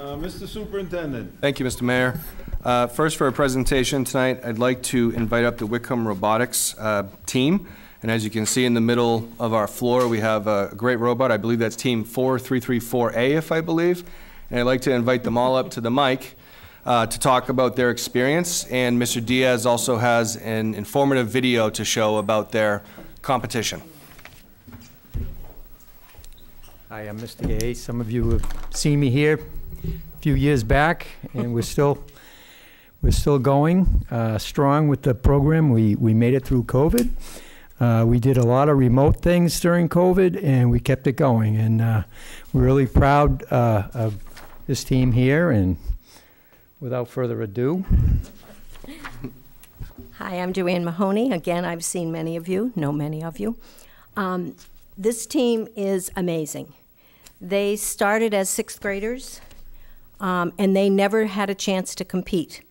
Mr. Superintendent. Thank you, Mr. Mayor. First, for our presentation tonight, I'd like to invite up the Whitcomb Robotics team. And as you can see in the middle of our floor, we have a great robot. I believe that's team 4334A, if I believe. And I'd like to invite them all up to the mic to talk about their experience. And Mr. Diaz also has an informative video to show about their competition. Hi, I'm Mr. Gay. Some of you have seen me here a few years back, and we're still going strong with the program. We made it through COVID. We did a lot of remote things during COVID, and we kept it going. And we're really proud of this team here. And without further ado. Hi, I'm Joanne Mahoney. Again, I've seen many of you, know many of you. This team is amazing. They started as 6th graders, and they never had a chance to compete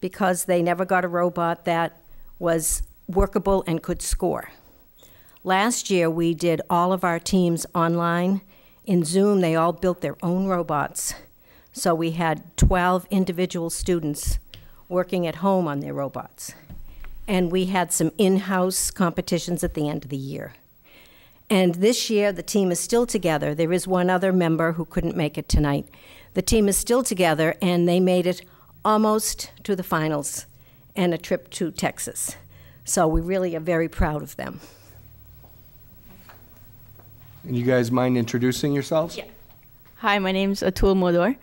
because they never got a robot that was workable and could score. Last year, we did all of our teams online. In Zoom, they all built their own robots. So we had 12 individual students working at home on their robots. And we had some in-house competitions at the end of the year. And this year, the team is still together. There is one other member who couldn't make it tonight. The team is still together, and they made it almost to the finals and a trip to Texas. So we really are very proud of them. And you guys mind introducing yourselves? Yeah. Hi, my name's Atul Modor.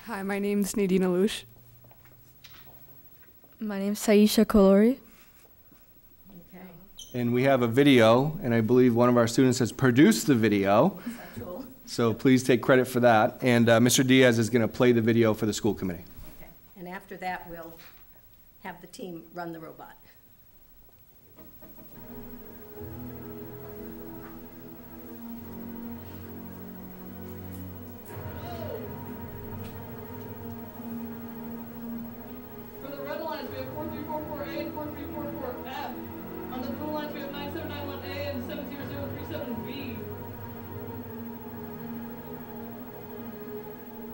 Hi, my name's Nadine Alouche. My name's Saisha Kolori. Okay. And we have a video, and I believe one of our students has produced the video. Cool. So please take credit for that. And Mr. Diaz is going to play the video for the school committee. Okay. And after that, we'll have the team run the robot. For the red lines, we have 4344A and 4344F. On the blue lines, we have 9791A and 70037B.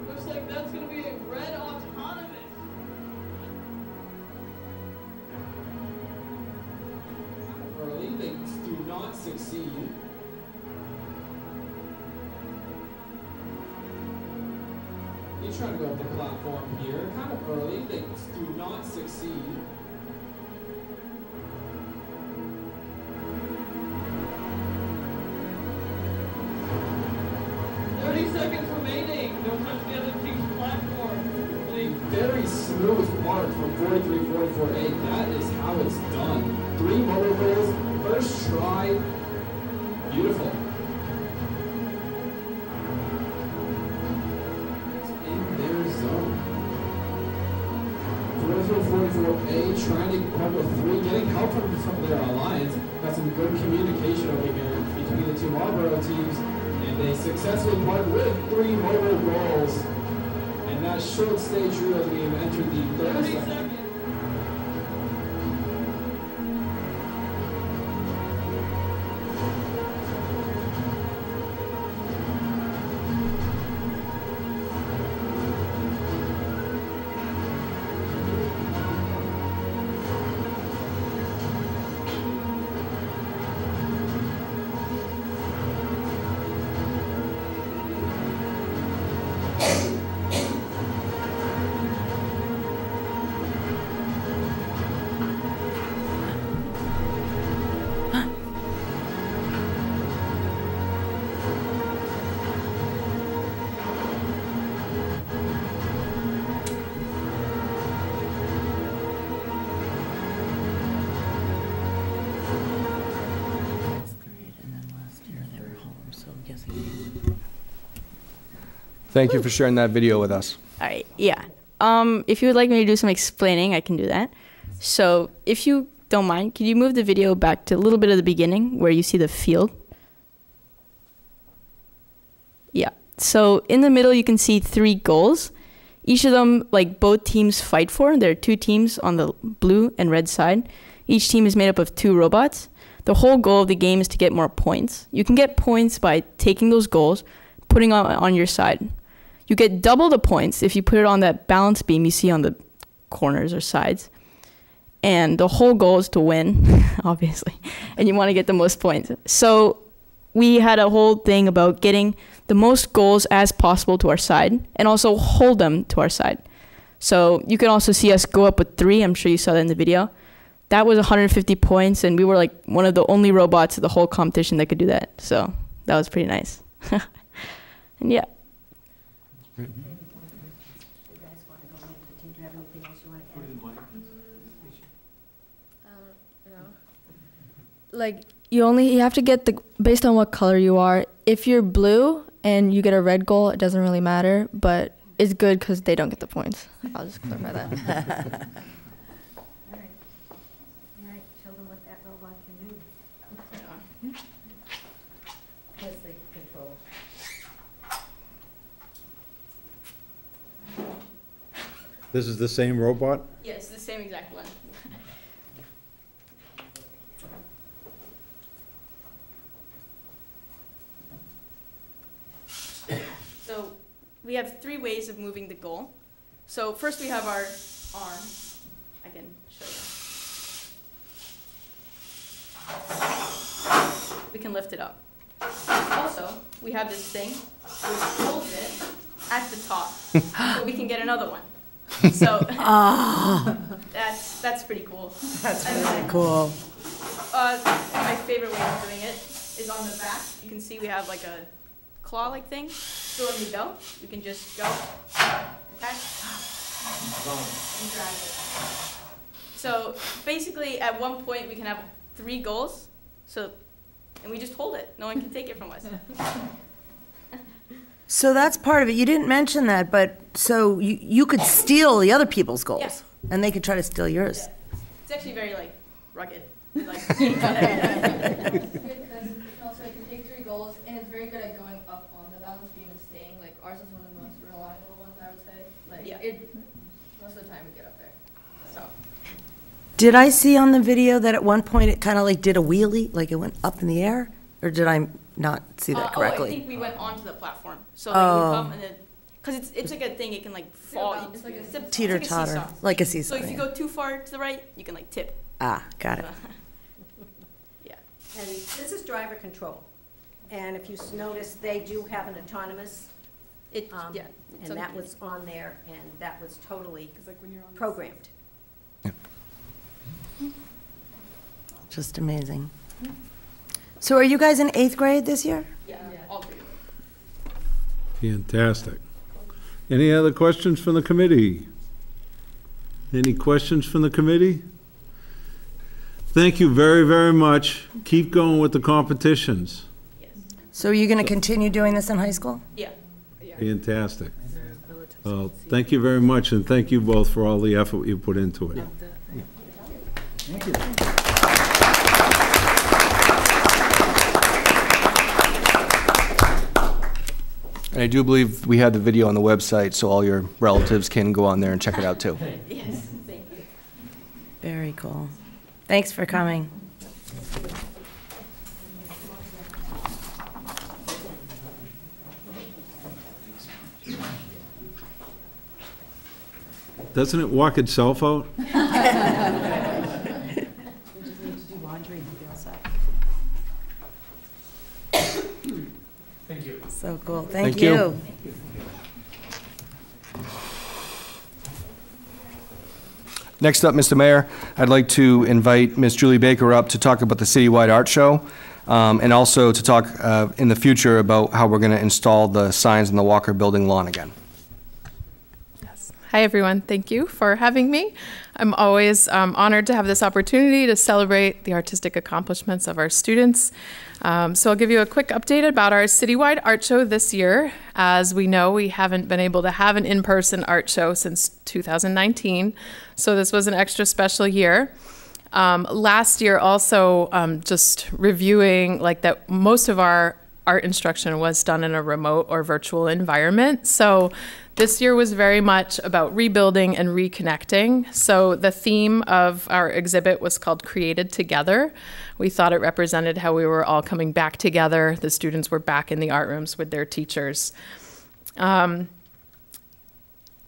Looks like that's going to be a red autonomous. Early, they do not succeed. He's trying to go up the platform here, kind of early. They do not succeed. Seconds remaining. Don't touch the other team's platform. A very smooth mark from 4344A. That is how it's done. 3 motor rolls, first try. Beautiful. It's in their zone. 4444A trying to run with 3, getting help from their alliance. Got some good communication over here between the two Marlborough teams. And they successfully part with 3 mobile rolls. And that should stay true as we have entered the 30 seconds. Thank you for sharing that video with us. All right, yeah. If you would like me to do some explaining, I can do that. So if you don't mind, could you move the video back to a little bit of the beginning where you see the field? Yeah. So in the middle, you can see 3 goals. Each of them, like both teams fight for. There are 2 teams on the blue and red side. Each team is made up of 2 robots. The whole goal of the game is to get more points. You can get points by taking those goals, putting it on your side. You get double the points if you put it on that balance beam you see on the corners or sides. And the whole goal is to win, obviously, and you want to get the most points. So we had a whole thing about getting the most goals as possible to our side and also hold them to our side. So you can also see us go up with 3. I'm sure you saw that in the video. That was 150 points, and we were like one of the only robots of the whole competition that could do that. So that was pretty nice. And yeah. Like, you have to get based on what color you are. If you're blue and you get a red goal, it doesn't really matter, but it's good because they don't get the points. I'll just clarify that. All right. Show them what that robot can do. Yes, they control. This is the same robot? Yes, the same exact one. So we have 3 ways of moving the goal. So first we have our arm. I can show you. We can lift it up. Also, we have this thing which holds it at the top, so we can get another one. So that's pretty cool. That's really cool. My favorite way of doing it is on the back. You can see we have like a claw-like thing. So when we go, we can just go, attach, and drag it. So basically, at one point, we can have 3 goals. And we just hold it. No one can take it from us. So that's part of it. You didn't mention that, but so you could steal the other people's goals, Yeah. and they could try to steal yours. Yeah. It's actually very like rugged. Like, It's good because also it can take 3 goals, and it's very good at going up on the balance beam and staying. Like, ours is one of the most reliable ones, I would say. Like, Yeah. Most of the time we get up there. So. Did I see on the video that at one point it kind of like did a wheelie, like it went up in the air? Or did I not see that I correctly? think we went onto the platform. So like we come and then, because it's like a thing, it can like fall. It's like a Teeter-totter, seesaw. like a seesaw. So if you yeah. go too far to the right, you can like tip. Ah, got it. Yeah. And this is driver control. And if you notice, they do have an autonomous, Yeah. and that was on there, and that was totally Like when you're on programmed. Just amazing. So are you guys in 8th grade this year? Yeah. All 3 of them. Fantastic. Any other questions from the committee? Any questions from the committee? Thank you very, very much. Keep going with the competitions. Yes. So are you going to continue doing this in high school? Yeah. Fantastic. Well, thank you very much, and thank you both for all the effort you put into it. Thank you. And I do believe we have the video on the website, so all your relatives can go on there and check it out too. Yes. Thank you. Very cool. Thanks for coming. Doesn't it walk itself out? So cool. Thank Thank you. you. Next up, Mr. Mayor, I'd like to invite Ms. Julie Baker up to talk about the citywide art show, and also to talk in the future about how we're going to install the signs in the Walker Building lawn again. Hi, everyone. Thank you for having me. I'm always honored to have this opportunity to celebrate the artistic accomplishments of our students. So I'll give you a quick update about our citywide art show this year. As we know, we haven't been able to have an in-person art show since 2019, so this was an extra special year. Last year also, just reviewing like that most of our art instruction was done in a remote or virtual environment. So This year was very much about rebuilding and reconnecting. So the theme of our exhibit was called Created Together. We thought it represented how we were all coming back together. The students were back in the art rooms with their teachers.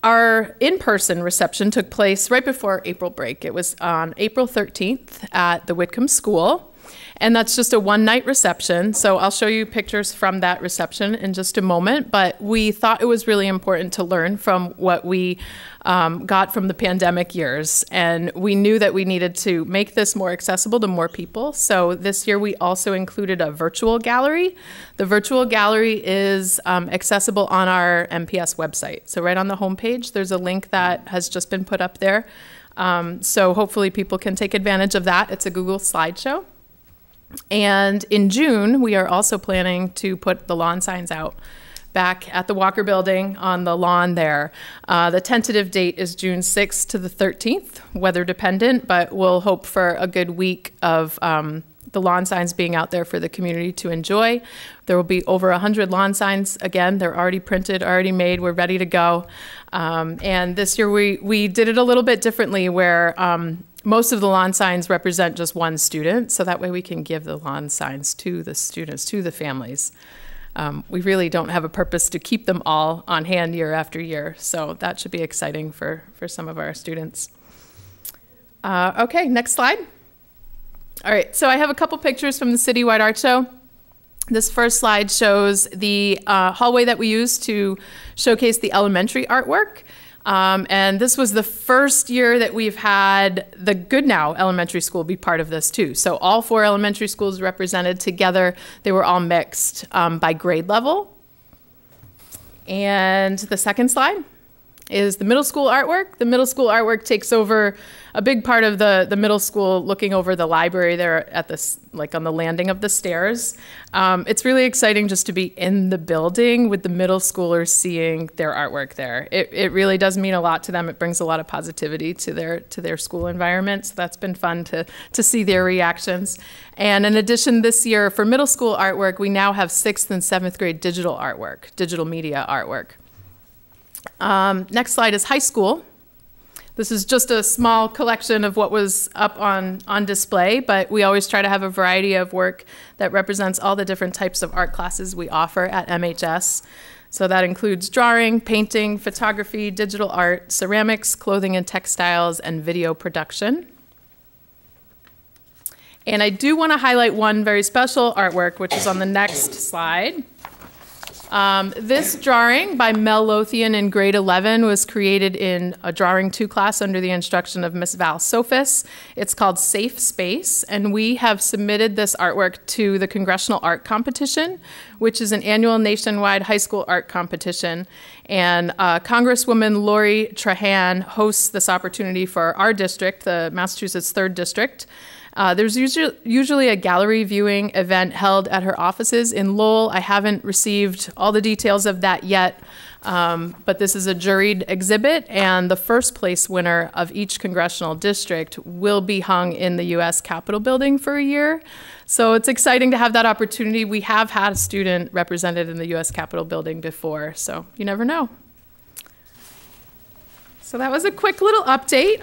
Our in-person reception took place right before April break. It was on April 13th at the Whitcomb School. And that's just a one-night reception. So I'll show you pictures from that reception in just a moment. But we thought it was really important to learn from what we got from the pandemic years. And we knew that we needed to make this more accessible to more people. So this year we also included a virtual gallery. The virtual gallery is accessible on our MPS website. So right on the homepage, there's a link that has just been put up there. So hopefully people can take advantage of that. It's a Google slideshow. And in June, we are also planning to put the lawn signs out back at the Walker Building on the lawn there. The tentative date is June 6th to the 13th, weather dependent, but we'll hope for a good week of the lawn signs being out there for the community to enjoy. There will be over 100 lawn signs. Again, they're already printed, already made, we're ready to go. And this year we did it a little bit differently where most of the lawn signs represent just one student, so that way we can give the lawn signs to the students, to the families. We really don't have a purpose to keep them all on hand year after year, so that should be exciting for some of our students. Okay, next slide. All right, so I have a couple pictures from the Citywide Art Show. This first slide shows the hallway that we used to showcase the elementary artwork. And this was the first year that we've had the Goodnow Elementary School be part of this too. So all 4 elementary schools represented together. They were all mixed by grade level. And the second slide is the middle school artwork. The middle school artwork takes over a big part of the middle school, looking over the library there at this, like on the landing of the stairs. It's really exciting just to be in the building with the middle schoolers seeing their artwork there. It really does mean a lot to them. It brings a lot of positivity to their school environment. So that's been fun to see their reactions. And in addition, this year for middle school artwork, we now have 6th and 7th grade digital artwork, digital media artwork. Next slide is high school. This is just a small collection of what was up on display, but we always try to have a variety of work that represents all the different types of art classes we offer at MHS. So that includes drawing, painting, photography, digital art, ceramics, clothing and textiles, and video production. And I do want to highlight one very special artwork, which is on the next slide. This drawing by Mel Lothian in grade 11 was created in a Drawing 2 class under the instruction of Miss Val Sophis. It's called Safe Space, and we have submitted this artwork to the Congressional Art Competition, which is an annual nationwide high school art competition. And Congresswoman Lori Trahan hosts this opportunity for our district, the Massachusetts 3rd District. There's usually a gallery viewing event held at her offices in Lowell. I haven't received all the details of that yet, but this is a juried exhibit, and the first place winner of each congressional district will be hung in the U.S. Capitol building for a year. So it's exciting to have that opportunity. We have had a student represented in the U.S. Capitol building before, so you never know. So that was a quick little update.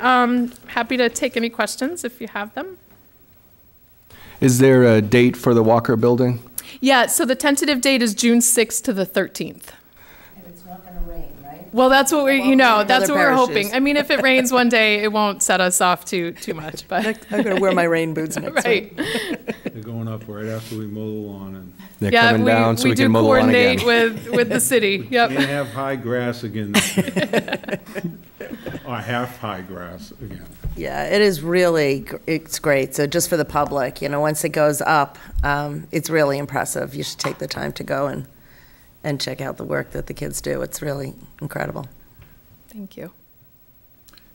Happy to take any questions if you have them. Is there a date for the Walker Building? Yeah, so the tentative date is June 6th to the 13th. And it's not going to rain, right? Well, that's what that's what we're parishes. hoping. I mean, if it rains one day, it won't set us off too much. But I'm going to wear my rain boots next right. They're going up right after we mow the lawn, and They're coming down so we can mow the lawn again. We do coordinate with the city. Yep. can't have high grass again this year. Or half high grass again. Yeah, it is really, it's great. So just for the public, once it goes up, it's really impressive. You should take the time to go and check out the work that the kids do. It's really incredible. Thank you.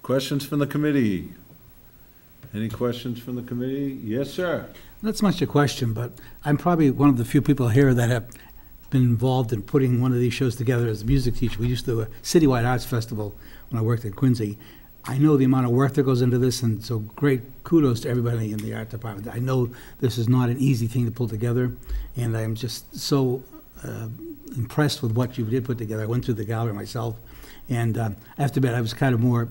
Questions from the committee? Any questions from the committee? Yes, sir. Not so much a question, but I'm probably one of the few people here that have been involved in putting one of these shows together as a music teacher. We used to do a Citywide Arts Festival when I worked at Quincy. I know the amount of work that goes into this, and so great kudos to everybody in the art department. I know this is not an easy thing to pull together, and I'm just so impressed with what you did put together. I went through the gallery myself, And after that, I was kind of more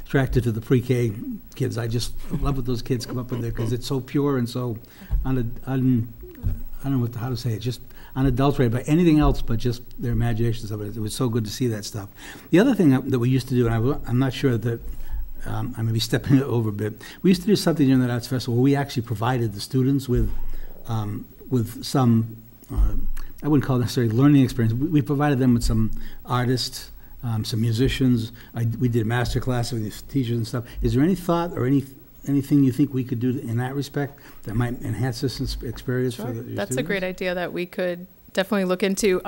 attracted to the pre-K kids. I just love what those kids come up with there because it's so pure and so I don't know how to say it, just unadulterated by anything else but just their imaginations of it. It was so good to see that stuff. The other thing that we used to do, and I'm not sure that I may be stepping it over a bit, we used to do something during that arts festival where we actually provided the students with some, I wouldn't call it necessarily learning experience. We provided them with some artists, some musicians. We did master classes with the teachers and stuff. Is there any thought or anything you think we could do in that respect that might enhance this experience for your students? That's a great idea that we could definitely look into.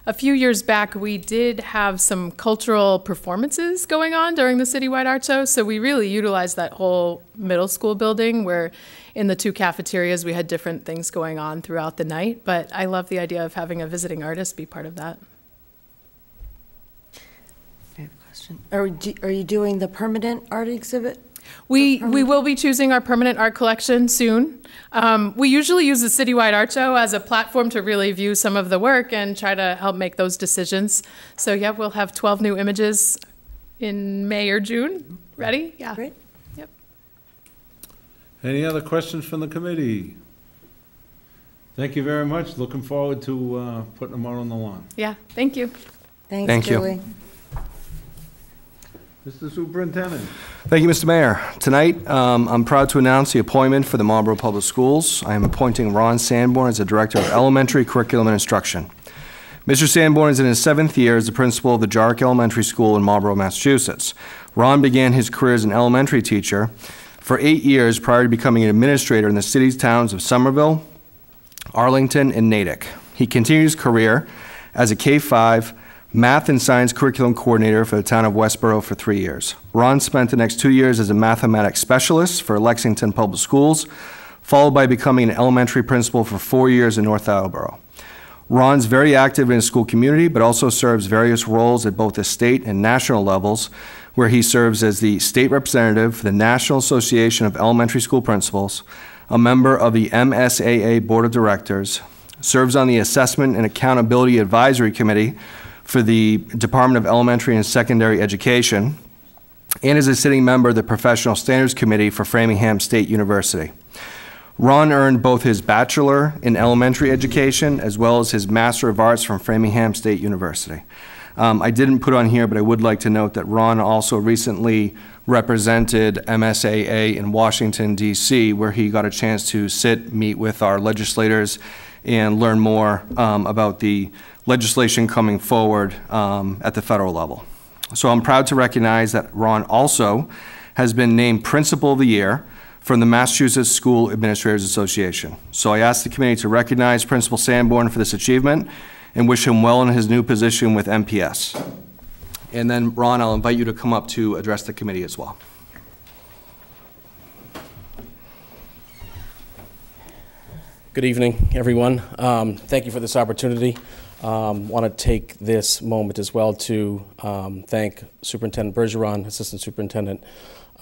A few years back, we did have some cultural performances going on during the Citywide Art Show, so we really utilized that whole middle school building where in the 2 cafeterias we had different things going on throughout the night, but I love the idea of having a visiting artist be part of that. I have a question. Are you doing the permanent art exhibit? We will be choosing our permanent art collection soon. We usually use the Citywide Art Show as a platform to really view some of the work and try to help make those decisions. So yeah, we'll have 12 new images in May or June. Ready? Yeah. Great. Yep. Any other questions from the committee? Thank you very much. Looking forward to putting them out on the lawn. Yeah, thank you. Thanks, Thank you. Julie. Mr. Superintendent. Thank you, Mr. Mayor. Tonight, I'm proud to announce the appointment for the Marlborough Public Schools. I am appointing Ron Sanborn as the Director of Elementary Curriculum and Instruction. Mr. Sanborn is in his 7th year as the principal of the Jarrick Elementary School in Marlborough, Massachusetts. Ron began his career as an elementary teacher for 8 years prior to becoming an administrator in the city's towns of Somerville, Arlington, and Natick. He continued his career as a K-5 Math and Science Curriculum Coordinator for the town of Westboro for 3 years. Ron spent the next 2 years as a mathematics specialist for Lexington Public Schools, followed by becoming an elementary principal for 4 years in North Attleboro. Ron's very active in his school community, but also serves various roles at both the state and national levels, where he serves as the state representative for the National Association of Elementary School Principals, a member of the MSAA Board of Directors, serves on the Assessment and Accountability Advisory Committee for the Department of Elementary and Secondary Education, and is a sitting member of the Professional Standards Committee for Framingham State University. Ron earned both his Bachelor in Elementary Education as well as his Master of Arts from Framingham State University. I didn't put on here, but I would like to note that Ron also recently represented MSAA in Washington, D.C., where he got a chance to meet with our legislators and learn more about the legislation coming forward at the federal level. So I'm proud to recognize that Ron also has been named Principal of the Year from the Massachusetts School Administrators Association. So I ask the committee to recognize Principal Sanborn for this achievement and wish him well in his new position with MPS. And then, Ron, I'll invite you to come up to address the committee as well. Good evening, everyone. Thank you for this opportunity. Want to take this moment as well to thank Superintendent Bergeron, Assistant Superintendent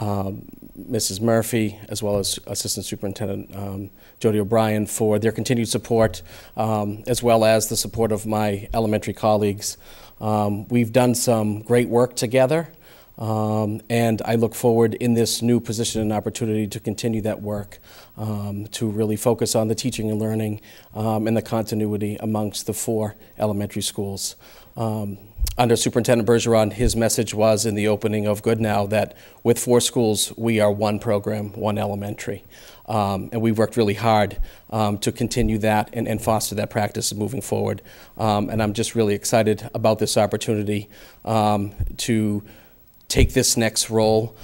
Mrs. Murphy, as well as Assistant Superintendent Jody O'Brien for their continued support, as well as the support of my elementary colleagues. We've done some great work together, and I look forward in this new position and opportunity to continue that work, to really focus on the teaching and learning and the continuity amongst the 4 elementary schools. Under Superintendent Bergeron, his message was in the opening of Good Now that with 4 schools, we are one program, one elementary. And we worked really hard to continue that and foster that practice moving forward. And I'm just really excited about this opportunity to take this next role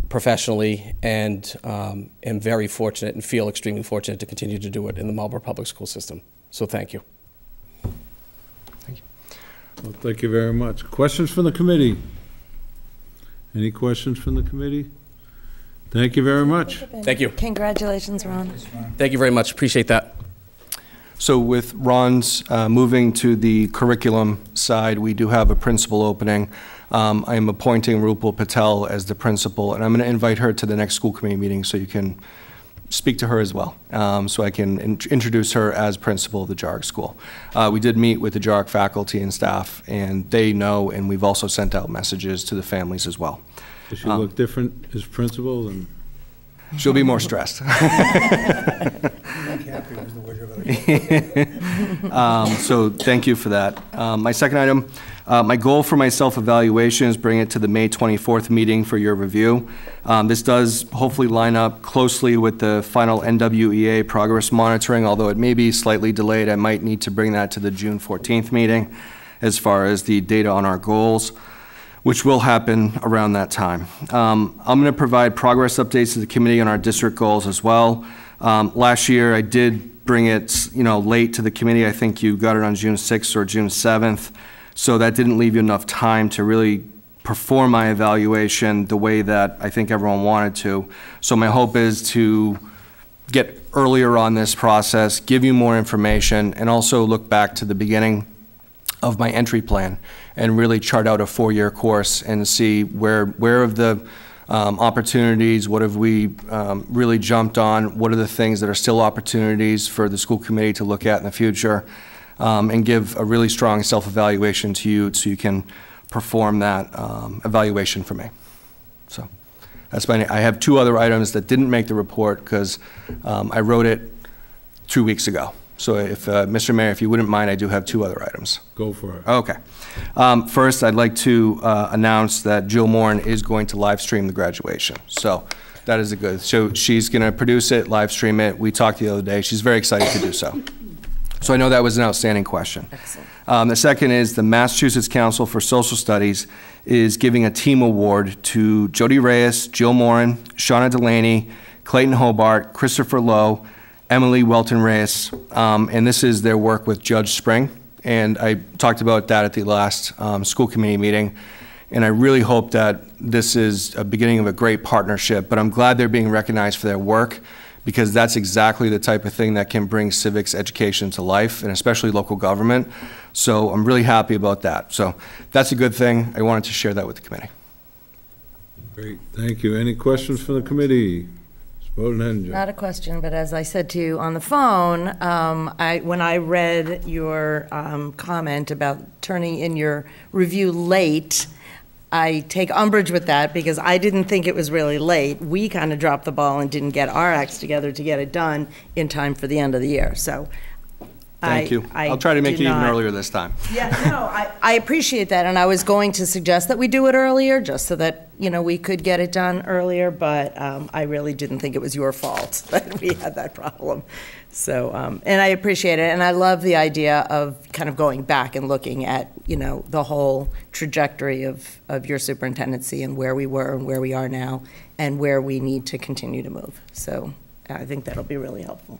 professionally, and am very fortunate and feel extremely fortunate to continue to do it in the Marlborough Public School System. So thank you. Well, thank you very much. Questions from the committee? Any questions from the committee? Thank you very much. Thank you. Congratulations, Ron. Thank you very much. Appreciate that. So with Ron's moving to the curriculum side, we do have a principal opening. I am appointing Rupal Patel as the principal, and I'm going to invite her to the next school committee meeting so you can speak to her as well, so I can introduce her as principal of the JARG school. We did meet with the JARG faculty and staff, and they know, and we've also sent out messages to the families as well. Does she look different as principal than? She'll be more stressed. So thank you for that. My second item, my goal for my self-evaluation is bring it to the May 24th meeting for your review. This does hopefully line up closely with the final NWEA progress monitoring, although it may be slightly delayed. I might need to bring that to the June 14th meeting as far as the data on our goals, which will happen around that time. I'm going to provide progress updates to the committee on our district goals as well. Last year, I did bring it, late to the committee. I think you got it on June 6th or June 7th, so that didn't leave you enough time to really perform my evaluation the way that I think everyone wanted to. So my hope is to get earlier on this process, give you more information, and also look back to the beginning of my entry plan and really chart out a 4-year course and see where of the opportunities, what have we really jumped on, what are the things that are still opportunities for the school committee to look at in the future, and give a really strong self-evaluation to you so you can perform that evaluation for me. So that's I have 2 other items that didn't make the report because I wrote it 2 weeks ago. So if, Mr. Mayor, if you wouldn't mind, I do have 2 other items. Go for it. Okay. First, I'd like to announce that Jill Morin is going to live stream the graduation. So that is a good, so she's going to produce it, live stream it. We talked the other day. She's very excited to do so. So I know that was an outstanding question. Excellent. The second is the Massachusetts Council for Social Studies is giving a team award to Jody Reyes, Jill Morin, Shauna Delaney, Clayton Hobart, Christopher Lowe, Emily Welton Reyes, and this is their work with Judge Spring. And I talked about that at the last school committee meeting. And I really hope that this is a beginning of a great partnership, but I'm glad they're being recognized for their work because that's exactly the type of thing that can bring civics education to life, and especially local government. So I'm really happy about that. So that's a good thing. I wanted to share that with the committee. Great, thank you. Any questions from the committee? Not a question, but as I said to you on the phone, when I read your comment about turning in your review late, I take umbrage with that because I didn't think it was really late. We kind of dropped the ball and didn't get our acts together to get it done in time for the end of the year. So Thank you. I'll try to make it even earlier this time. Yeah, no, I appreciate that, and I was going to suggest that we do it earlier, just so that, we could get it done earlier, but I really didn't think it was your fault that we had that problem. So, and I appreciate it, and I love the idea of kind of going back and looking at, the whole trajectory of your superintendency and where we were and where we are now, and where we need to continue to move. So I think that'll be really helpful.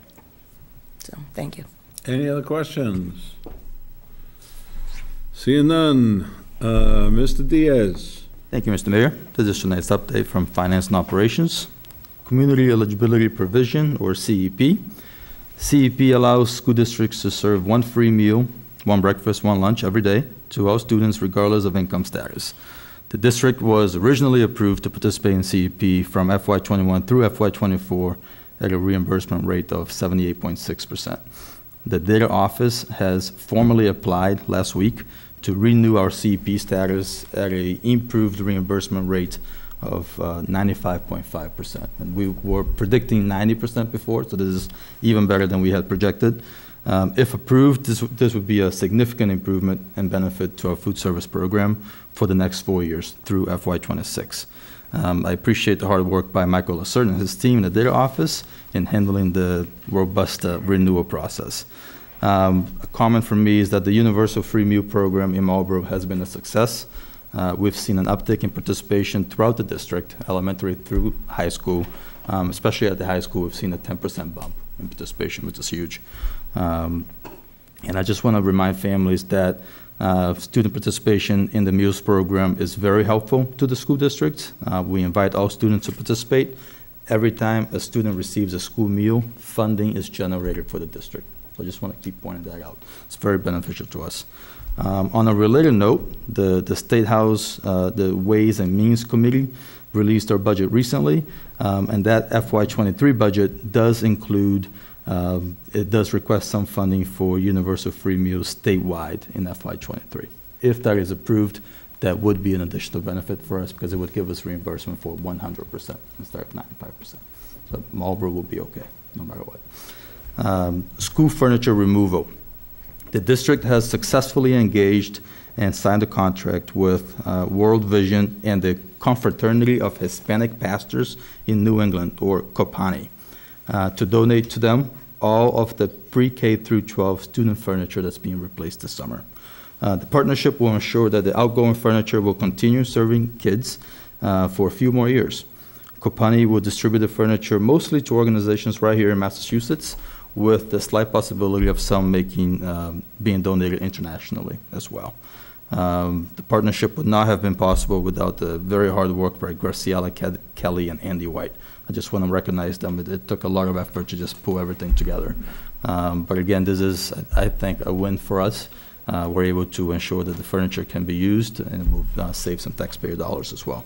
So, thank you. Any other questions? Seeing none, Mr. Diaz. Thank you, Mr. Mayor. This is tonight's update from Finance and Operations. Community Eligibility Provision, or CEP. CEP allows school districts to serve 1 free meal, 1 breakfast, 1 lunch every day to all students regardless of income status. The district was originally approved to participate in CEP from FY21 through FY24 at a reimbursement rate of 78.6%. The data office has formally applied last week to renew our CEP status at an improved reimbursement rate of 95.5%. And we were predicting 90% before, so this is even better than we had projected. If approved, this would be a significant improvement and benefit to our food service program for the next 4 years through FY26. I appreciate the hard work by Michael Lassert and his team in the data office in handling the robust renewal process. A comment from me is that the Universal Free Meal Program in Marlborough has been a success. We've seen an uptick in participation throughout the district, elementary through high school. Especially at the high school, we've seen a 10% bump in participation, which is huge. And I just want to remind families that student participation in the meals program is very helpful to the school district. We invite all students to participate. Every time a student receives a school meal, funding is generated for the district. So I just want to keep pointing that out. It's very beneficial to us. On a related note, the State House, the Ways and Means Committee released our budget recently, and that FY23 budget does include, it does request some funding for universal free meals statewide in FY23. If that is approved, that would be an additional benefit for us because it would give us reimbursement for 100% instead of 95%. So Marlborough will be okay, no matter what. School furniture removal. The district has successfully engaged and signed a contract with World Vision and the Confraternity of Hispanic Pastors in New England, or COPANI, to donate to them all of the pre-K through 12 student furniture that's being replaced this summer. The partnership will ensure that the outgoing furniture will continue serving kids for a few more years. COPANI will distribute the furniture mostly to organizations right here in Massachusetts, with the slight possibility of some being donated internationally as well. The partnership would not have been possible without the very hard work by Graciela Kelly and Andy White. I just want to recognize them. It took a lot of effort to just pull everything together. But again, this is, I think, a win for us. We're able to ensure that the furniture can be used and will save some taxpayer dollars as well.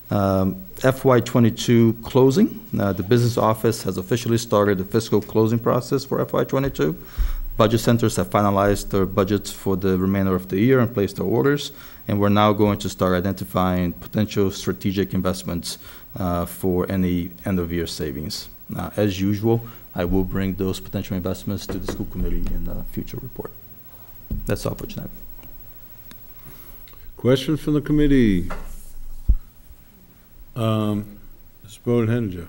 FY22 closing. The business office has officially started the fiscal closing process for FY22. Budget centers have finalized their budgets for the remainder of the year and placed their orders, and we're now going to start identifying potential strategic investments for any end-of-year savings. As usual, I will bring those potential investments to the school committee in a future report. That's all for tonight. Questions from the committee? Ms. Bode-Henninger.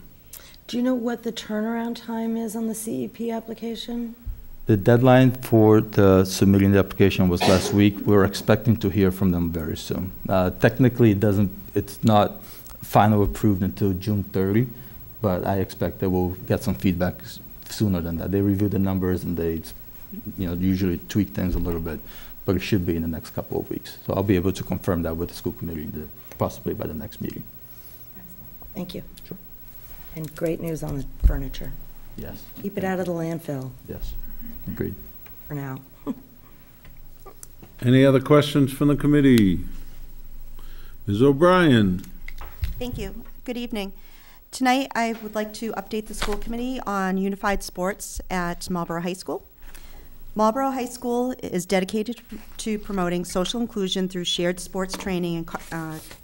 Do you know what the turnaround time is on the CEP application? The deadline for the submitting the application was last week. We're expecting to hear from them very soon. Technically, it's not final approved until June 30, but I expect that we'll get some feedback sooner than that. They review the numbers and they, usually tweak things a little bit, but it should be in the next couple of weeks. So I'll be able to confirm that with the school committee possibly by the next meeting. Excellent. Thank you. Sure. And great news on the furniture. Yes. Keep it out of the landfill. Yes. Agreed. For now. Any other questions from the committee? Ms. O'Brien. Thank you. Good evening. Tonight, I would like to update the school committee on unified sports at Marlborough High School. Marlborough High School is dedicated to promoting social inclusion through shared sports training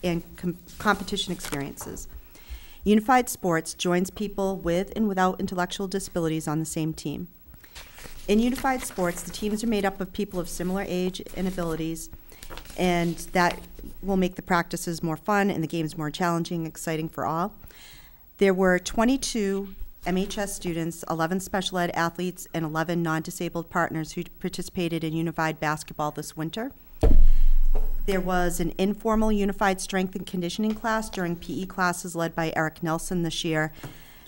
and competition experiences. Unified Sports joins people with and without intellectual disabilities on the same team. In Unified Sports, the teams are made up of people of similar age and abilities, and that will make the practices more fun and the games more challenging, exciting for all. There were 22 MHS students, 11 special ed athletes, and 11 non-disabled partners who participated in unified basketball this winter. There was an informal unified strength and conditioning class during PE classes led by Eric Nelson this year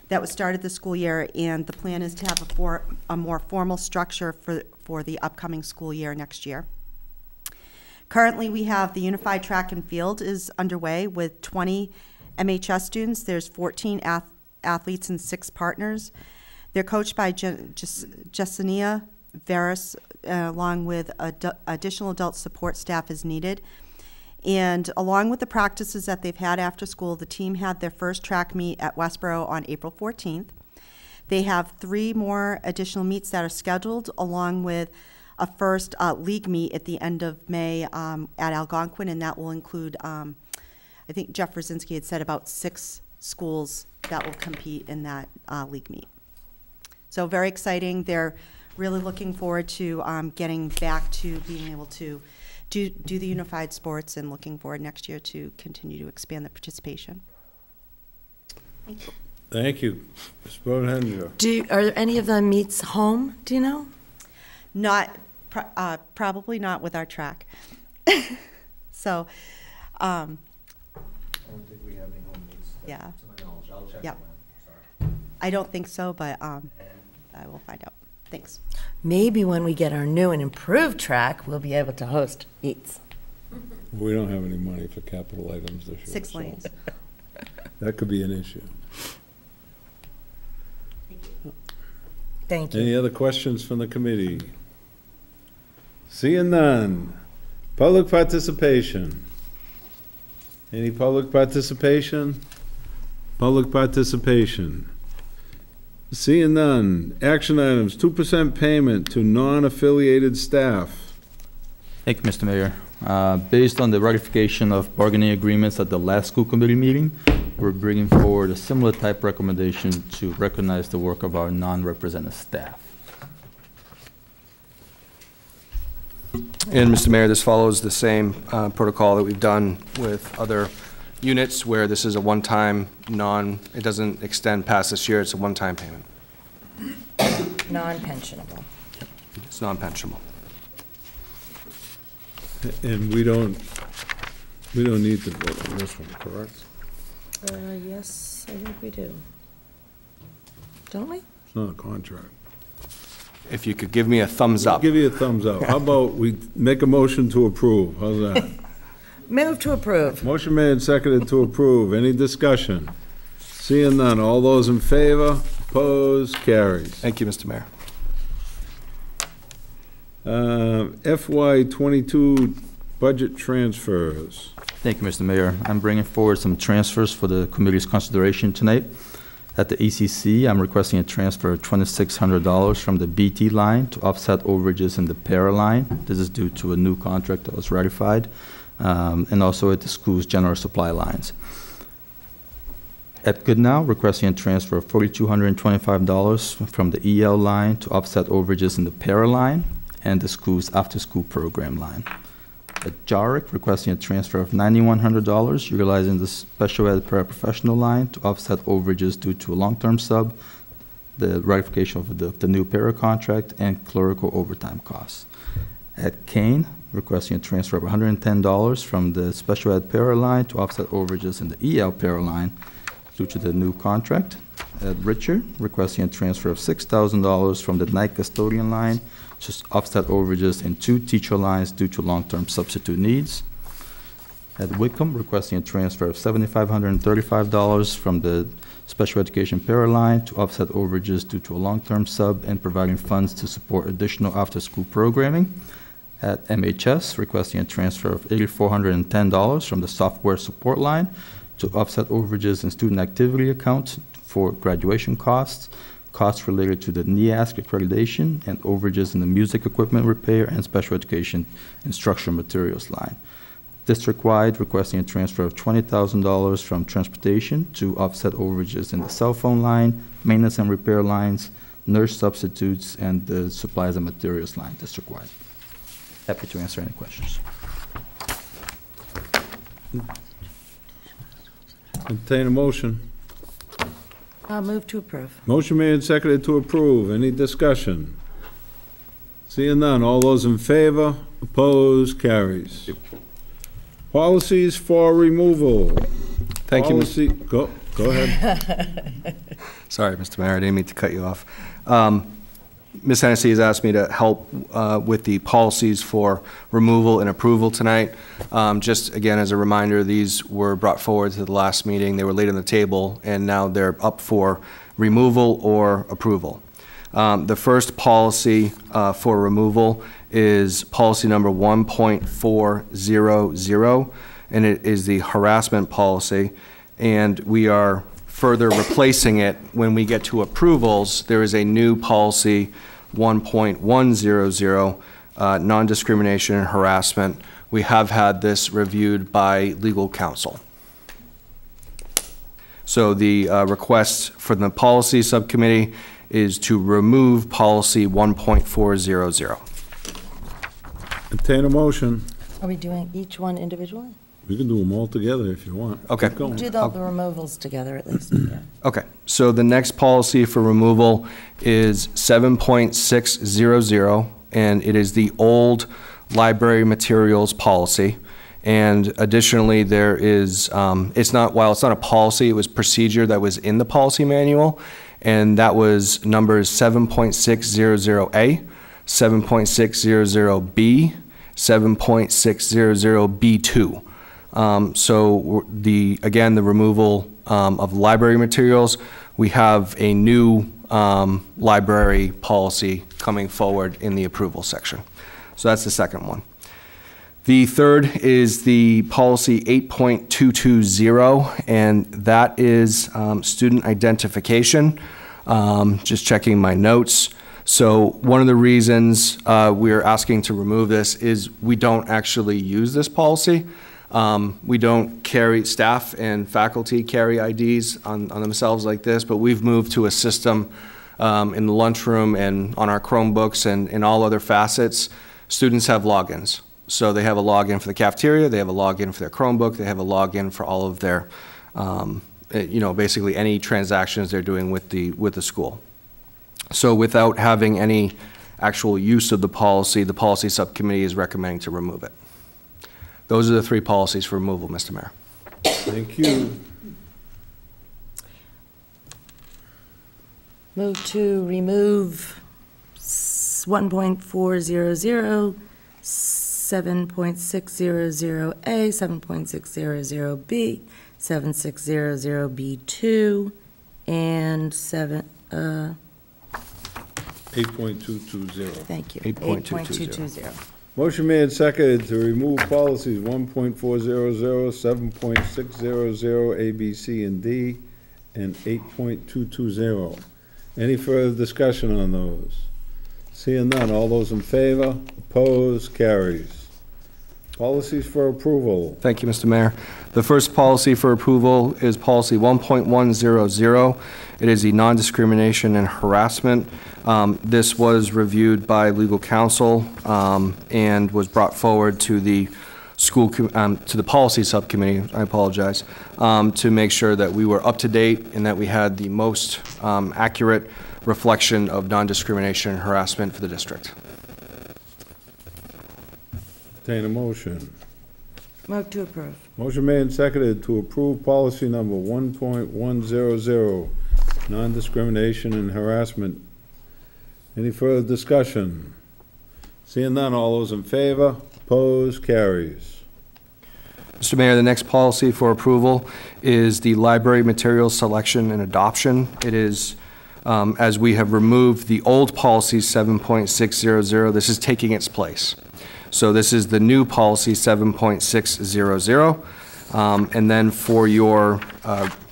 that was started the school year, and the plan is to have a more formal structure for the upcoming school year next year. Currently, we have the unified track and field is underway with 20 MHS students. There's 14 athletes and 6 partners. They're coached by Jessenia Veras, along with additional adult support staff as needed. And along with the practices that they've had after school, the team had their first track meet at Westboro on April 14th. They have 3 more additional meets that are scheduled, along with a first league meet at the end of May at Algonquin, and that will include, I think Jeff Brzezinski had said about 6 schools that will compete in that league meet. So very exciting. They're really looking forward to getting back to being able to do the unified sports, and looking forward next year to continue to expand the participation. Thank you. Thank you. Ms. Bode-Henninger. Are any of them meets home, do you know? Not, probably not with our track. So, I don't think we have any home meets. Yeah. To my knowledge, I'll check Yep. on that. Sorry. I don't think so, but I will find out. Thanks. Maybe when we get our new and improved track, we'll be able to host meets. We don't have any money for capital items this year. 6 lanes. That could be an issue. Thank you. Any other questions from the committee? Seeing none. Public participation. Any public participation? Public participation. Seeing none. Action items, 2% payment to non-affiliated staff. Thank you, Mr. Mayor. Based on the ratification of bargaining agreements at the last school committee meeting, we're bringing forward a similar type recommendation to recognize the work of our non-represented staff. And Mr. Mayor, this follows the same protocol that we've done with other units where this is a one-time it doesn't extend past this year, it's a one-time payment. Non-pensionable. It's non-pensionable. And we don't need to vote on this one, correct? Yes, I think we do. Don't we? It's not a contract. If you could give me a thumbs up. I'll give you a thumbs up. How about we make a motion to approve? How's that? Move to approve. Motion made and seconded to approve. Any discussion? Seeing none. All those in favor? Opposed? Carries. Thank you, Mr. Mayor. FY22 budget transfers. Thank you, Mr. Mayor. I'm bringing forward some transfers for the committee's consideration tonight. At the ECC, I'm requesting a transfer of $2,600 from the BT line to offset overages in the para line. This is due to a new contract that was ratified, and also at the school's general supply lines. At Goodnow, requesting a transfer of $4,225 from the EL line to offset overages in the para line and the school's after-school program line. At Jarrick, requesting a transfer of $9,100, utilizing the special ed paraprofessional line to offset overages due to a long-term sub, the ratification of the new para contract, and clerical overtime costs. At Kane, requesting a transfer of $110 from the special ed para line to offset overages in the EL para line due to the new contract. At Richard, requesting a transfer of $6,000 from the night custodian line to offset overages in 2 teacher lines due to long-term substitute needs. At Wickham, requesting a transfer of $7,535 from the special education para line to offset overages due to a long-term sub and providing funds to support additional after-school programming. At MHS, requesting a transfer of $8,410 from the software support line to offset overages in student activity accounts for graduation costs, costs related to the NEASC accreditation, and overages in the music equipment repair and special education instructional materials line. District-wide, requesting a transfer of $20,000 from transportation to offset overages in the cell phone line, maintenance and repair lines, nurse substitutes, and the supplies and materials line district-wide. Happy to answer any questions. Entertain a motion. I'll move to approve. Motion made and seconded to approve. Any discussion? Seeing none. All those in favor? Opposed? Carries. Policies for removal. Thank you, Policy, go ahead. Sorry, Mr. Mayor, I didn't mean to cut you off. Ms. Hennessy has asked me to help with the policies for removal and approval tonight. Just again, as a reminder, these were brought forward to the last meeting. They were laid on the table, and now they're up for removal or approval. The first policy for removal is policy number 1.400, and it is the harassment policy, and we are further replacing it. When we get to approvals, there is a new policy 1.100, non-discrimination and harassment. We have had this reviewed by legal counsel. So the request for the policy subcommittee is to remove policy 1.400. Entertain a motion. Are we doing each one individually? We can do them all together if you want. Okay. Keep going. Do the removals together at least. Yeah. Okay, so the next policy for removal is 7.600, and it is the old library materials policy. And additionally, there is, while it's not a policy, it was procedure that was in the policy manual, and that was numbers 7.600A, 7.600B, 7.600B2. So the removal of library materials, we have a new library policy coming forward in the approval section. So that's the second one. The third is the policy 8.220, and that is student identification. Just checking my notes. So one of the reasons we're asking to remove this is we don't actually use this policy. We don't carry, staff and faculty carry IDs on themselves like this, but we've moved to a system in the lunchroom and on our Chromebooks and in all other facets. Students have logins. So they have a login for the cafeteria, they have a login for their Chromebook, they have a login for all of their, basically any transactions they're doing with the school. So without having any actual use of the policy subcommittee is recommending to remove it. Those are the three policies for removal, Mr. Mayor. Thank you. Move to remove 1.400, 7.600A, 7.600B, 7600B2, and 8.220. Thank you. 8.220. Motion made and seconded to remove policies 1.400, 7.600, A, B, C, and D, and 8.220. Any further discussion on those? Seeing none, all those in favor? Opposed? Carries. Policies for approval. Thank you, Mr. Mayor. The first policy for approval is policy 1.100. It is the non-discrimination and harassment. This was reviewed by legal counsel and was brought forward to the to the policy subcommittee, I apologize, to make sure that we were up to date and that we had the most accurate reflection of non-discrimination and harassment for the district. Entertain a motion. Move to approve. Motion made and seconded to approve policy number 1.100, non-discrimination and harassment. Any further discussion? Seeing none, all those in favor? Opposed? Carries. Mr. Mayor, the next policy for approval is the library materials selection and adoption. It is, as we have removed the old policy 7.600, this is taking its place. So this is the new policy 7.600. And then for your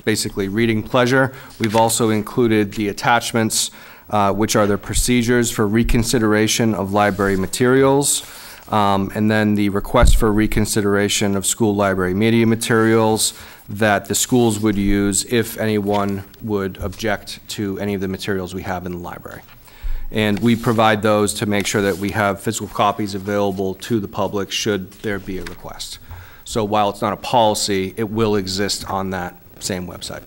basically reading pleasure, we've also included the attachments, which are the procedures for reconsideration of library materials, and then the request for reconsideration of school library media materials that the schools would use if anyone would object to any of the materials we have in the library. And we provide those to make sure that we have physical copies available to the public should there be a request. So while it's not a policy, it will exist on that same website.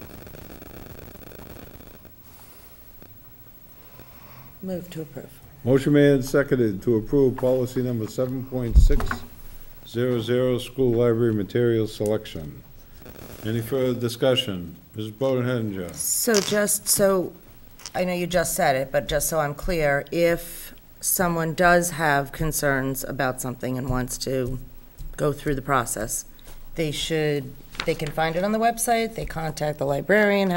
Move to approve. Motion made and seconded to approve policy number 7.600, school library materials selection. Any further discussion? Mrs. Bodenhedinger. So I know you just said it, but just so I'm clear, if someone does have concerns about something and wants to go through the process, they can find it on the website, they contact the librarian,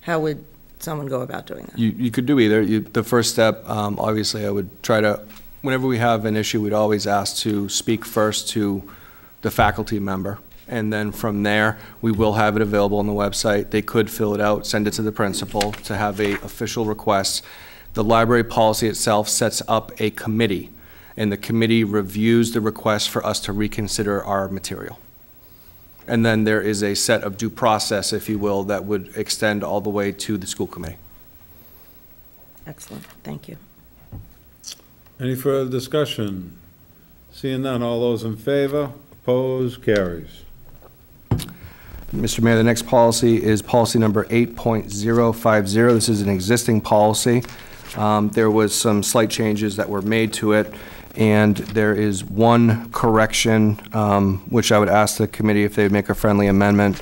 how would someone go about doing that? You could do either. The first step, obviously, I would try to, whenever we have an issue, we'd always ask to speak first to the faculty member. And then from there, we will have it available on the website. They could fill it out, send it to the principal to have a official request. The library policy itself sets up a committee, and the committee reviews the request for us to reconsider our material. And then there is a set of due process, if you will, that would extend all the way to the school committee. Excellent, thank you. Any further discussion? Seeing none, all those in favor? Opposed? Carries. Mr. Mayor, the next policy is policy number 8.050. This is an existing policy. There was some slight changes that were made to it, and there is one correction, which I would ask the committee if they would make a friendly amendment.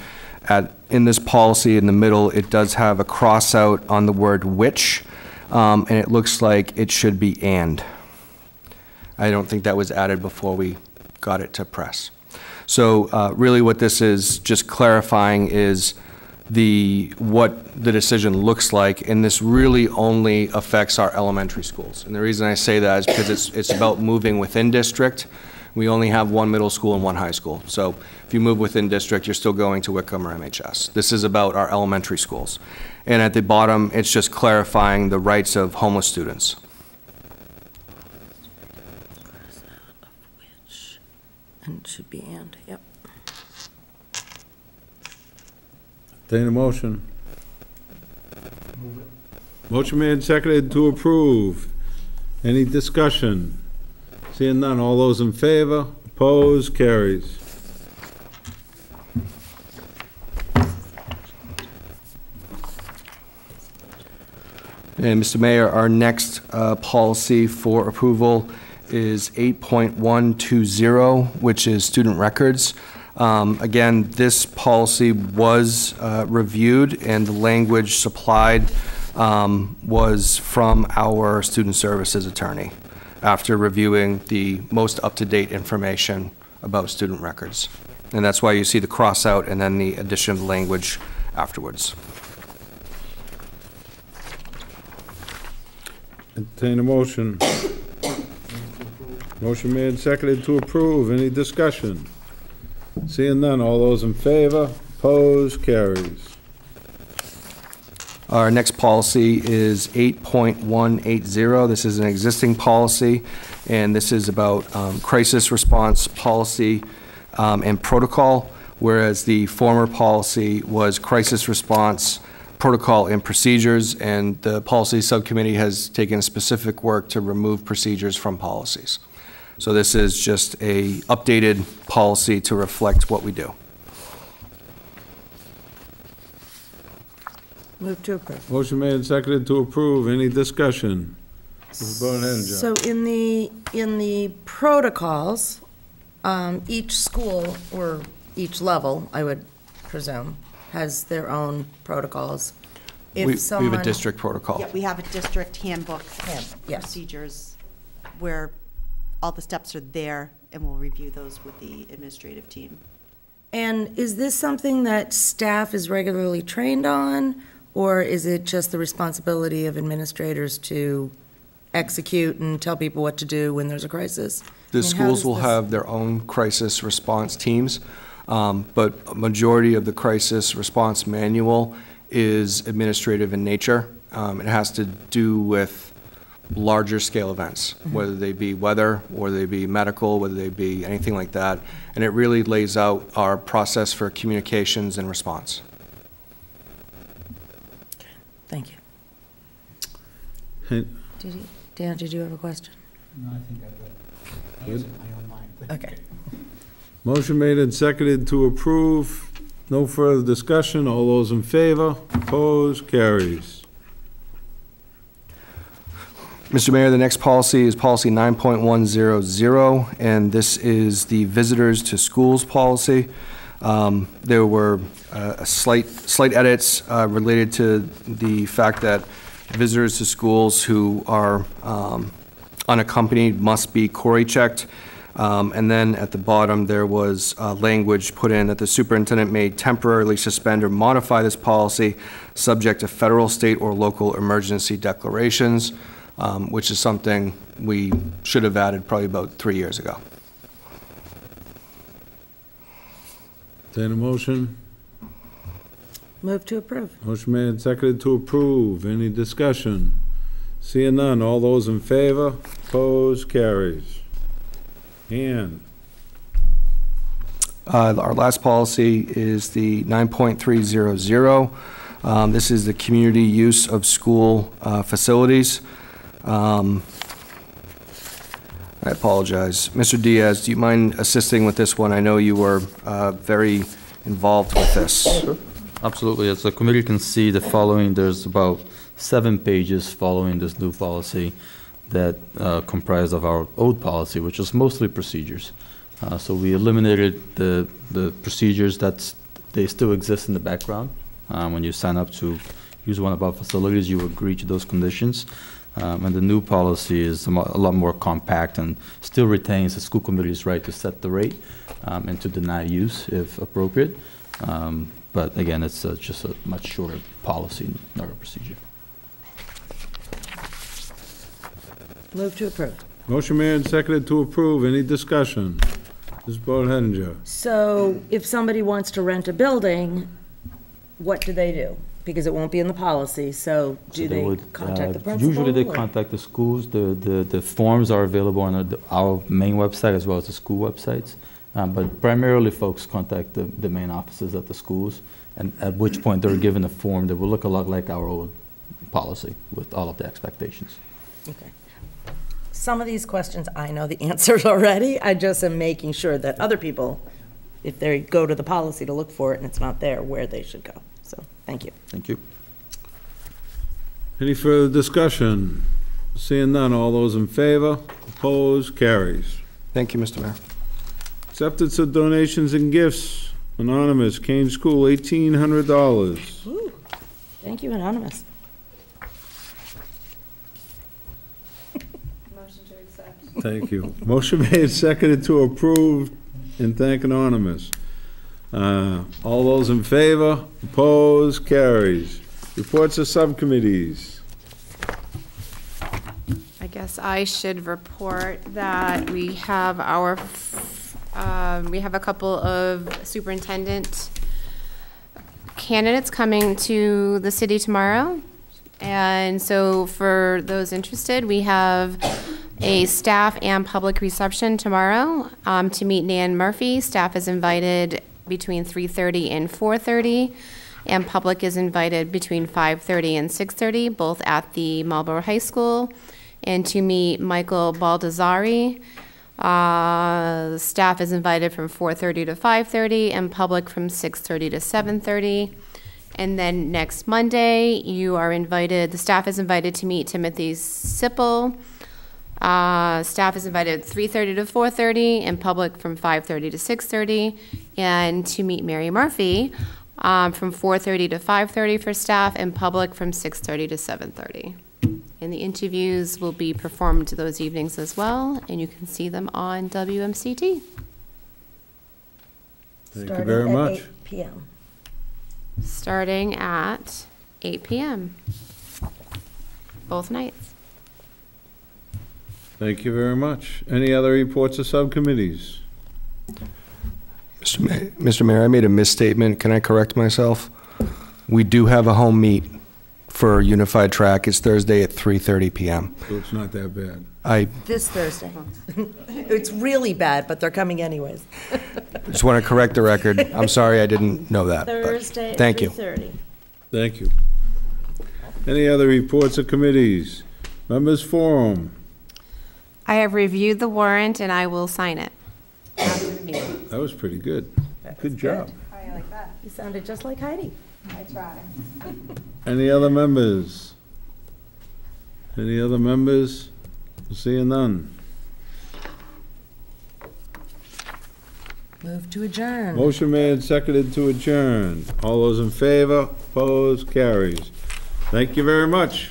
In this policy, in the middle, it does have a cross out on the word which, and it looks like it should be and. I don't think that was added before we got it to press. So really what this is just clarifying is what the decision looks like, and this really only affects our elementary schools. And the reason I say that is because it's about moving within district. We only have one middle school and one high school. So if you move within district, you're still going to Wickham or MHS. This is about our elementary schools. And at the bottom, it's just clarifying the rights of homeless students. And it should be and, yep. Entertain a motion. Motion made and seconded to approve. Any discussion? Seeing none, all those in favor? Opposed? Carries. And Mr. Mayor, our next policy for approval is 8.120, which is student records. Again, this policy was reviewed, and the language supplied was from our student services attorney after reviewing the most up-to-date information about student records. And that's why you see the cross out and then the addition of language afterwards. Entertain a motion. Motion made and seconded to approve. Any discussion? Seeing none, all those in favor? Opposed? Carries. Our next policy is 8.180. This is an existing policy, and this is about crisis response policy and protocol, whereas the former policy was crisis response protocol and procedures, and the policy subcommittee has taken specific work to remove procedures from policies. So this is just a updated policy to reflect what we do. Move to approve. Motion made and seconded to approve. Any discussion? Go ahead, John. So in the protocols, each school or each level, I would presume, has their own protocols. If We have someone, a district protocol. Yeah, we have a district handbook, yes. procedures, where all the steps are there, and we'll review those with the administrative team. And is this something that staff is regularly trained on, or is it just the responsibility of administrators to execute and tell people what to do when there's a crisis? The I mean, how schools does will this- have their own crisis response teams, but a majority of the crisis response manual is administrative in nature. It has to do with larger scale events, whether they be weather, or they be medical, whether they be anything like that. And it really lays out our process for communications and response. Thank you. Hey. Dan, did you have a question? No, I think I've Good. answered my own mind. Okay. Motion made and seconded to approve. No further discussion. All those in favor? Opposed? Carries. Mr. Mayor, the next policy is policy 9.100, and this is the visitors to schools policy. There were slight edits related to the fact that visitors to schools who are unaccompanied must be Corey checked. And then at the bottom, there was language put in that the superintendent may temporarily suspend or modify this policy subject to federal, state, or local emergency declarations, which is something we should have added probably about 3 years ago. Entertain a motion. Move to approve. Motion made and seconded to approve. Any discussion? Seeing none, all those in favor? Opposed? Carries. And Our last policy is the 9.300. This is the community use of school facilities. I apologize. Mr. Diaz, do you mind assisting with this one? I know you were very involved with this. Sure. Absolutely. As the committee can see, the following, there's about 7 pages following this new policy that comprised of our old policy, which was mostly procedures. So we eliminated the procedures they still exist in the background. When you sign up to use one of our facilities, you agree to those conditions. And the new policy is a lot more compact and still retains the school committee's right to set the rate and to deny use if appropriate. But again, it's just a much shorter policy, not a procedure. Move to approve. Motion made and seconded to approve. Any discussion? Ms. Bodenhinger. So if somebody wants to rent a building, what do they do? Because it won't be in the policy, so do they would, contact the principal? Usually they or- contact the schools. The forms are available on our main website as well as the school websites. But primarily folks contact the main offices at the schools, and at which point they're given a form that will look a lot like our old policy with all of the expectations. Okay. Some of these questions, I know the answers already. I just am making sure that other people, if they go to the policy to look for it and it's not there, where they should go. So, thank you. Thank you. Any further discussion? Seeing none, all those in favor? Opposed? Carries. Thank you, Mr. Mayor. Acceptance of donations and gifts. Anonymous, Kane School, $1,800. Ooh, thank you, Anonymous. Motion to accept. Thank you. Motion made and seconded to approve and thank Anonymous. All those in favor? Opposed? Carries. Reports of subcommittees. I guess I should report that we have we have a couple of superintendent candidates coming to the city tomorrow. And so for those interested, we have a staff and public reception tomorrow to meet Nan Murphy. Staff is invited between 3:30 and 4:30, and public is invited between 5:30 and 6:30, both at the Marlborough High School. And to meet Michael Baldassari, staff is invited from 4:30 to 5:30, and public from 6:30 to 7:30. And then next Monday, you are invited, the staff is invited to meet Timothy Sipple. Staff is invited 3:30 to 4:30, and public from 5:30 to 6:30. And to meet Mary Murphy from 4:30 to 5:30 for staff, and public from 6:30 to 7:30. And the interviews will be performed those evenings as well, and you can see them on WMCT. Thank you very much. Starting at 8 p.m. Starting at 8 p.m. both nights. Thank you very much. Any other reports of subcommittees? Mr. Mayor, I made a misstatement. Can I correct myself? We do have a home meet for Unified Track. It's Thursday at 3:30 p.m. So it's not that bad. This Thursday. It's really bad, but they're coming anyways. Just want to correct the record. I'm sorry I didn't know that. but Thursday at Thank you. 3:30. Thank you. Any other reports of committees? Members forum. I have reviewed the warrant and I will sign it after the meeting. That was pretty good. Good job. How do you like that? You sounded just like Heidi. I try. Any other members? Any other members? Seeing none. Move to adjourn. Motion made and seconded to adjourn. All those in favor? Opposed? Carries. Thank you very much.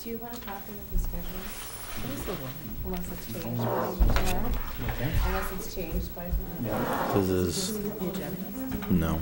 Do you want a copy of the schedule? Unless it's changed by tomorrow? Unless it's changed by tomorrow? This is, no.